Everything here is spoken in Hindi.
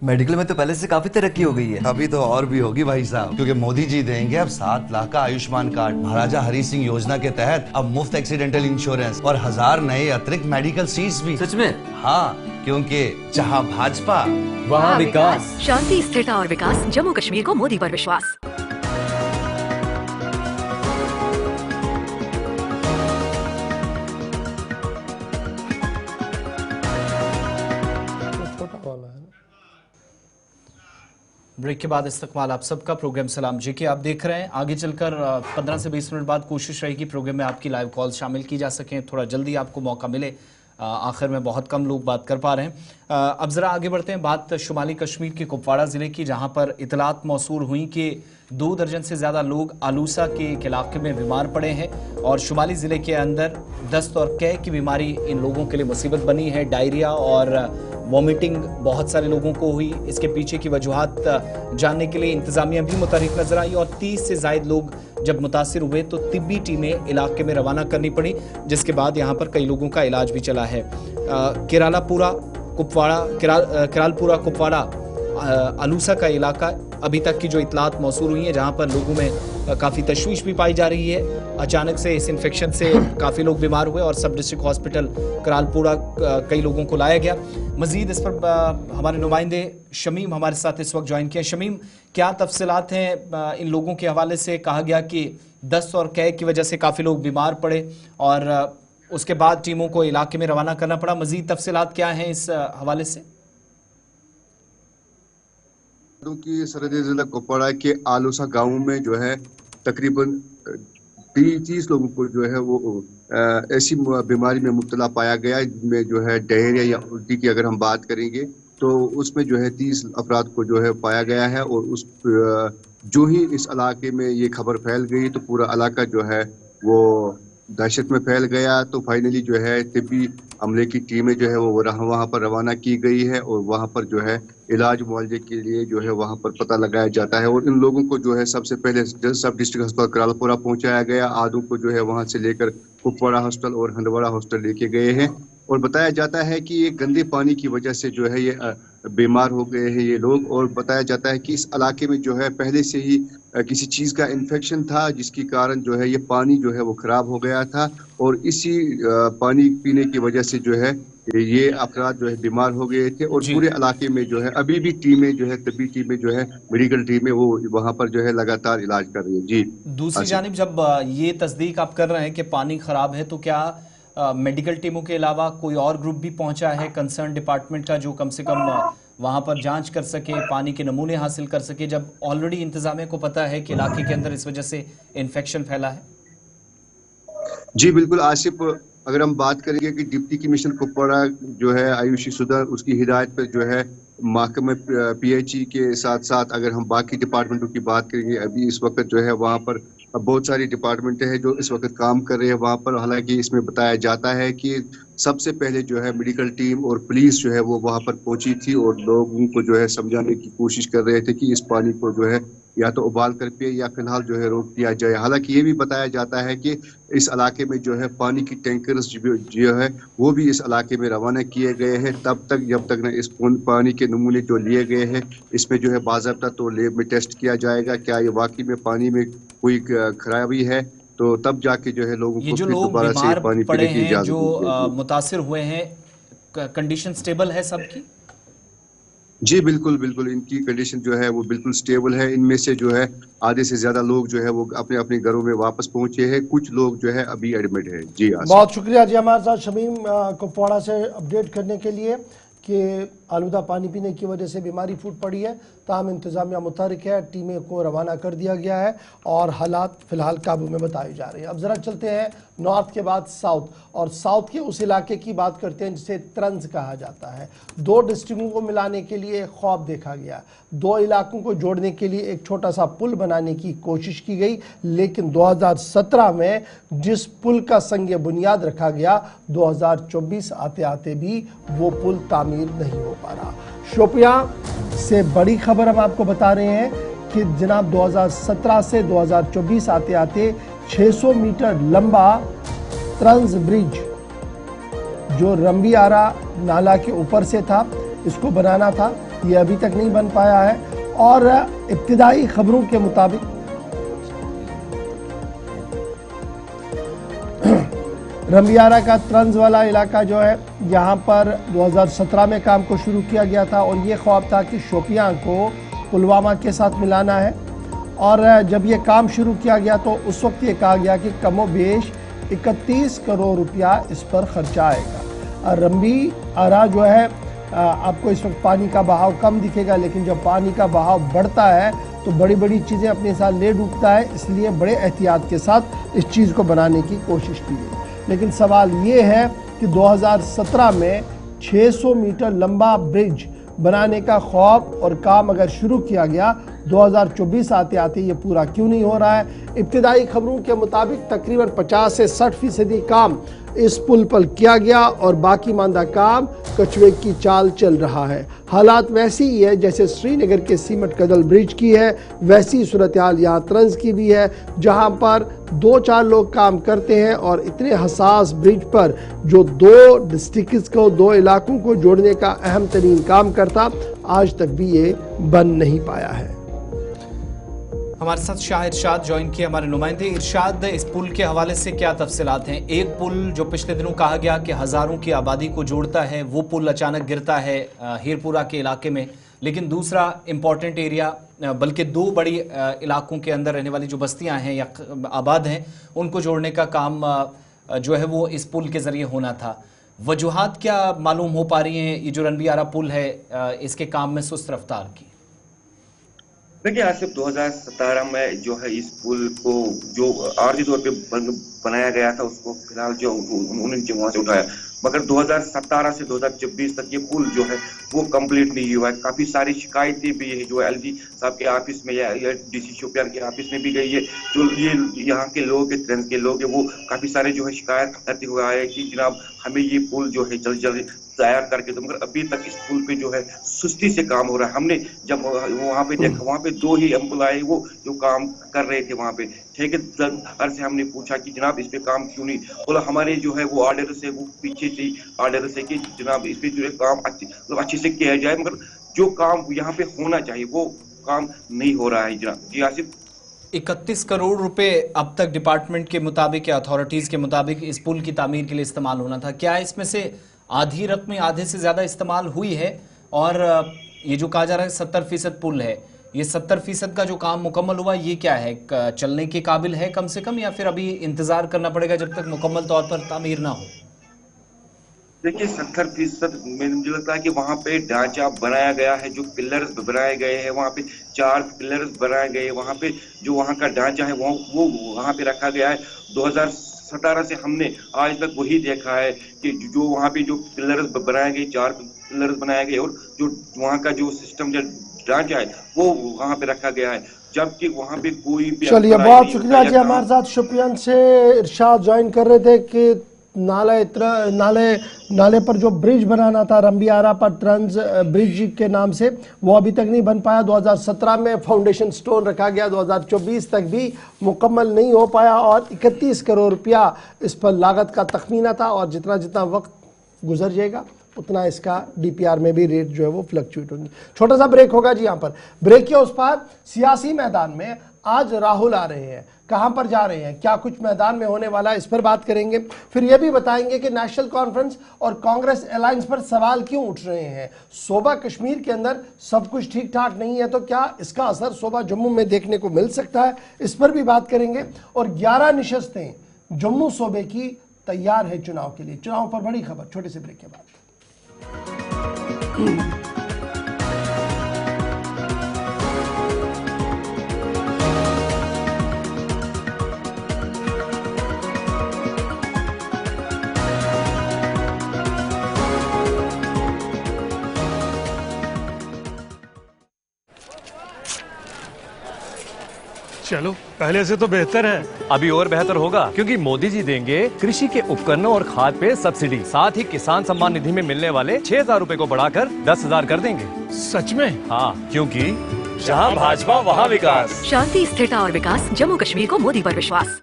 मेडिकल में तो पहले से काफी तरक्की हो गई है। अभी तो और भी होगी भाई साहब, क्योंकि मोदी जी देंगे अब 7 लाख का आयुष्मान कार्ड। महाराजा हरि सिंह योजना के तहत अब मुफ्त एक्सीडेंटल इंश्योरेंस और 1000 नए अतिरिक्त मेडिकल सीट्स भी। सच में? हाँ, क्योंकि जहाँ भाजपा वहाँ विकास। शांति, स्थिरता और विकास। जम्मू कश्मीर को मोदी पर विश्वास। ब्रेक के बाद इस्तकबाल आप सबका प्रोग्राम सलाम जी के आप देख रहे हैं। आगे चलकर 15 से 20 मिनट बाद कोशिश रहेगी प्रोग्राम में आपकी लाइव कॉल शामिल की जा सकें, थोड़ा जल्दी आपको मौका मिले। आखिर में बहुत कम लोग बात कर पा रहे हैं। अब ज़रा आगे बढ़ते हैं। बात शुमाली कश्मीर के कुपवाड़ा ज़िले की, जहां पर इतलात मौसूल हुई कि 2 दर्जन से ज़्यादा लोग आलूसा के एक इलाके में बीमार पड़े हैं और शुमाली ज़िले के अंदर दस्त और कै की बीमारी इन लोगों के लिए मुसीबत बनी है। डायरिया और वॉमिटिंग बहुत सारे लोगों को हुई। इसके पीछे की वजूहात जानने के लिए इंतज़ामिया भी मुतहरिक नजर आई और 30 से ज़ायद लोग जब मुतासिर हुए तो तिब्बी टीमें इलाके में रवाना करनी पड़ी, जिसके बाद यहाँ पर कई लोगों का इलाज भी चला है। किरालपुरा कुपवाड़ा आलूसा का इलाका अभी तक की जो इतलात मौसूल हुई है, जहाँ पर लोगों में काफ़ी तशवीश भी पाई जा रही है। अचानक से इस इन्फेक्शन से काफ़ी लोग बीमार हुए और सब डिस्ट्रिक्ट हॉस्पिटल करालपुरा कई लोगों को लाया गया। मज़ीद इस पर हमारे नुमाइंदे शमीम हमारे साथ इस वक्त ज्वाइन किए। शमीम, क्या तफसीलात हैं इन लोगों के हवाले से? कहा गया कि दस्त और कै की वजह से काफ़ी लोग बीमार पड़े और उसके बाद टीमों को इलाके में रवाना करना पड़ा। मज़ीद तफसीलात क्या हैं इस हवाले से? की सरहदी जिला कुपवाड़ा के आलूसा गांव में जो है तकरीबन 30 लोगों को जो है वो ऐसी बीमारी में मुब्तला पाया गया, जिनमें जो है डायरिया या उल्टी की अगर हम बात करेंगे तो उसमें जो है 30 अफराद को जो है पाया गया है। और उस जो ही इस इलाके में ये खबर फैल गई तो पूरा इलाका जो है वो दहशत में फैल गया। तो फाइनली जो है तिब्बी अमले की टीमें जो है वो वहाँ पर रवाना की गई है और वहाँ पर जो है इलाज मुआवजे के लिए जो है वहाँ पर पता लगाया जाता है। और इन लोगों को जो है सबसे पहले सब डिस्ट्रिक्ट अस्पताल करालपुरा पहुँचाया गया। आधों को जो है वहाँ से लेकर कुपवाड़ा हॉस्पिटल और हंदवाड़ा हॉस्पिटल लेके गए हैं और बताया जाता है कि ये गंदे पानी की वजह से जो है ये बीमार हो गए हैं ये लोग। और बताया जाता है कि इस इलाके में जो है पहले से ही किसी चीज़ का इन्फेक्शन था, जिसके कारण जो है ये पानी जो है वो खराब हो गया था और इसी पानी पीने की वजह से जो है ये अफराद जो है बीमार हो गए थे। और पूरे इलाके में जो है अभी भी टीमें जो है तबी टीमें जो है मेडिकल टीमें वो वहाँ पर जो है लगातार इलाज कर रही है। जी, दूसरी जानिब जब ये तस्दीक आप कर रहे हैं कि पानी खराब है, तो क्या मेडिकल टीमों के अलावा कोई और ग्रुप भी पहुंचा है कंसर्न डिपार्टमेंट का, जो कम से कम वहां पर जांच कर सके, पानी के नमूने हासिल कर सके, जब ऑलरेडी इंतजामिया को पता है कि इलाके के अंदर इस वजह से इन्फेक्शन फैला है? जी बिल्कुल आसिफ, अगर हम बात करेंगे कि डिप्टी कमिश्नर कुपवाड़ा जो है आयुषी सुधा, उसकी हिदायत पर जो है महकमे PHE के साथ साथ अगर हम बाकी डिपार्टमेंटों की बात करेंगे, अभी इस वक्त जो है वहाँ पर बहुत सारी डिपार्टमेंट हैं जो इस वक्त काम कर रहे हैं वहाँ पर। हालांकि इसमें बताया जाता है कि सबसे पहले जो है मेडिकल टीम और पुलिस जो है वो वहाँ पर पहुंची थी और लोगों को जो है समझाने की कोशिश कर रहे थे कि इस पानी को जो है या तो उबाल कर पिए या फिलहाल जो है रोक दिया जाए। हालांकि ये भी बताया जाता है कि इस इलाके में जो है पानी की टैंकर्स जो है वो भी इस इलाके में रवाना किए गए हैं तब तक जब तक न इस पानी के नमूने जो लिए गए हैं इसमें जो है बाज़ाब्ता तो लैब में टेस्ट किया जाएगा क्या ये वाकई में पानी में कोई खराबी है, तो तब जाके जो है लोगों को फिर दोबारा से पानी पीने की इजाजत जो मुतासिर हुए हैं, कंडीशन स्टेबल है सबकी? जी बिल्कुल बिल्कुल, इनकी कंडीशन जो है वो बिल्कुल स्टेबल है। इनमें से जो है आधे से ज्यादा लोग जो है वो अपने अपने घरों में वापस पहुंचे हैं, कुछ लोग जो है अभी एडमिट है। जी बहुत शुक्रिया जी हमारे साथ शमीम कुपवाड़ा से अपडेट करने के लिए कि आलूदा पानी पीने की वजह से बीमारी फूट पड़ी है। ताहम इंतजामिया मुतहरिक है, टीमें को रवाना कर दिया गया है और हालात फ़िलहाल काबू में बताई जा रही है। अब ज़रा चलते हैं नॉर्थ के बाद साउथ, और साउथ के उस इलाके की बात करते हैं जिसे त्रंज कहा जाता है। 2 डिस्ट्रिक्टों को मिलाने के लिए ख्वाब देखा गया, 2 इलाकों को जोड़ने के लिए एक छोटा सा पुल बनाने की कोशिश की गई, लेकिन 2017 में जिस पुल का संग बुनियाद रखा गया 2024 आते आते भी वो पुल तामीर नहीं हो पा रहा। शोपियां से बड़ी खबर हम आपको बता रहे हैं कि जनाब 2017 से 2024 आते आते 600 मीटर लंबा त्रंज ब्रिज जो रंबी आरा नाला के ऊपर से था, इसको बनाना था ये अभी तक नहीं बन पाया है। और इब्तिदाई खबरों के मुताबिक रंबियारा का तंज वाला इलाका जो है, यहाँ पर 2017 में काम को शुरू किया गया था और ये ख्वाब था कि शोपियां को पुलवामा के साथ मिलाना है। और जब ये काम शुरू किया गया तो उस वक्त ये कहा गया कि कमोबेश 31 करोड़ रुपया इस पर खर्चा आएगा। और रंबियारा जो है, आपको इस वक्त पानी का बहाव कम दिखेगा, लेकिन जब पानी का बहाव बढ़ता है तो बड़ी बड़ी चीज़ें अपने साथ ले डूबता है, इसलिए बड़े एहतियात के साथ इस चीज़ को बनाने की कोशिश की गई। लेकिन सवाल ये है कि 2017 में 600 मीटर लंबा ब्रिज बनाने का ख्वाब और काम अगर शुरू किया गया, 2024 आते आते ये पूरा क्यों नहीं हो रहा है। इब्तिदाई खबरों के मुताबिक तकरीबन 50 से 60% काम इस पुल पर किया गया और बाकी मांदा काम कछुए की चाल चल रहा है। हालात वैसी ही है जैसे श्रीनगर के सीमट कदल ब्रिज की है, वैसी सूरत हाल यहाँ तंज की भी है, जहाँ पर 2-4 लोग काम करते हैं और इतने हसास ब्रिज पर जो 2 डिस्ट्रिक्ट्स को, 2 इलाकों को जोड़ने का अहम तरीन काम करता, आज तक भी ये बन नहीं पाया है। हमारे साथ शाह इरशाद ज्वाइन किए हमारे नुमाइंदे। इरशाद, इस पुल के हवाले से क्या तफसीलात हैं? एक पुल जो पिछले दिनों कहा गया कि हज़ारों की आबादी को जोड़ता है, वो पुल अचानक गिरता है हीरपुरा के इलाके में, लेकिन दूसरा इम्पॉर्टेंट एरिया, बल्कि 2 बड़ी इलाकों के अंदर रहने वाली जो बस्तियां हैं या आबाद हैं, उनको जोड़ने का काम जो है वो इस पुल के ज़रिए होना था। वजूहात क्या मालूम हो पा रही हैं ये जो रंबियारा पुल है इसके काम में सुस्त रफ्तार की? देखिए आसिफ, 2017 में जो है इस पुल को जो आर्जी तौर पे बनाया गया था, उसको फिलहाल जो उन्होंने वहां से उठाया, मगर 2017 से 2024 तक ये पुल जो है वो कंप्लीट नहीं हुआ है। काफी सारी शिकायतें भी है जो एलजी साहब के ऑफिस में या डीसी शोपियान के ऑफिस में भी गई है। जो ये यहाँ के लोग हैं, तंज के लोग हैं, वो काफी सारे जो है शिकायत करते हुए आए कि जनाब हमें ये पुल जो है जल्द जल्द तैयार करके दो, मगर अभी तक इस पुल पे जो है सुस्ती से काम हो रहा है। हमने जब वहाँ पे देखा, वहाँ पे 2 ही एम्प्लॉय वो जो काम कर रहे थे वहाँ पे, ठेकेदार से हमने पूछा कि जनाब इस पे काम क्यों नहीं, बोला हमारे जो है वो ऑर्डर से, वो पीछे से ऑर्डर से कि जनाब इस पे जो है काम अच्छे से किया जाए, मगर जो काम यहाँ पे होना चाहिए वो काम नहीं हो रहा है जनाब। जी आसिफ, 31 करोड़ रुपए अब तक डिपार्टमेंट के मुताबिक या अथॉरिटीज के मुताबिक इस पुल की तामीर के लिए इस्तेमाल होना था। क्या इसमें से आधी रकम, आधे से ज्यादा इस्तेमाल हुई है? और ये जो कहा जा रहा है 70% पुल है, ये 70% का जो काम मुकम्मल हुआ, ये क्या है, चलने के काबिल है कम से कम, या फिर अभी इंतजार करना पड़ेगा जब तक मुकम्मल तौर पर तामीर ना हो? देखिए 70% मुझे लगता है कि वहाँ पे ढांचा बनाया गया है, जो पिलर्स बनाए गए हैं, वहाँ पे 4 पिलर्स बनाए गए हैं, वहाँ पे जो वहाँ का ढांचा है वो वहाँ पे रखा गया है। 2017 से हमने आज तक वही देखा है कि जो वहाँ पे जो पिलर्स बनाए गए, 4 पिलर्स बनाए गए, और जो वहाँ का जो सिस्टम, जो ढांचा है वो वहाँ पे रखा गया है, जबकि वहाँ पे कोई भी। चलिए, बहुत शुक्रिया जी। हमारे साथ शोपियान से इरशाद ज्वाइन कर रहे थे कि नाले पर जो ब्रिज बनाना था रंबियारा पर तंज ब्रिज के नाम से, वो अभी तक नहीं बन पाया। 2017 में फाउंडेशन स्टोन रखा गया, 2024 तक भी मुकम्मल नहीं हो पाया और 31 करोड़ रुपया इस पर लागत का तखमीना था। और जितना जितना वक्त गुजर जाएगा उतना इसका डीपीआर में भी रेट जो है वो फ्लक्चुएट होंगी। छोटा सा ब्रेक होगा जी। यहाँ पर ब्रेक के उस पार सियासी मैदान में आज राहुल आ रहे हैं, कहां पर जा रहे हैं, क्या कुछ मैदान में होने वाला है, इस पर बात करेंगे। फिर यह भी बताएंगे कि नेशनल कॉन्फ्रेंस और कांग्रेस अलायंस पर सवाल क्यों उठ रहे हैं। सूबा कश्मीर के अंदर सब कुछ ठीक ठाक नहीं है, तो क्या इसका असर सूबा जम्मू में देखने को मिल सकता है, इस पर भी बात करेंगे। और 11 निशस्तें जम्मू सूबे की तैयार है चुनाव के लिए। चुनाव पर बड़ी खबर, छोटे से ब्रेक के बाद। चलो, पहले से तो बेहतर है। अभी और बेहतर होगा, क्योंकि मोदी जी देंगे कृषि के उपकरणों और खाद पे सब्सिडी, साथ ही किसान सम्मान निधि में मिलने वाले 6,000 रूपए को बढ़ाकर 10,000 कर देंगे। सच में? हाँ, क्योंकि जहाँ भाजपा वहाँ विकास। शांति, स्थिरता और विकास, जम्मू कश्मीर को मोदी पर विश्वास।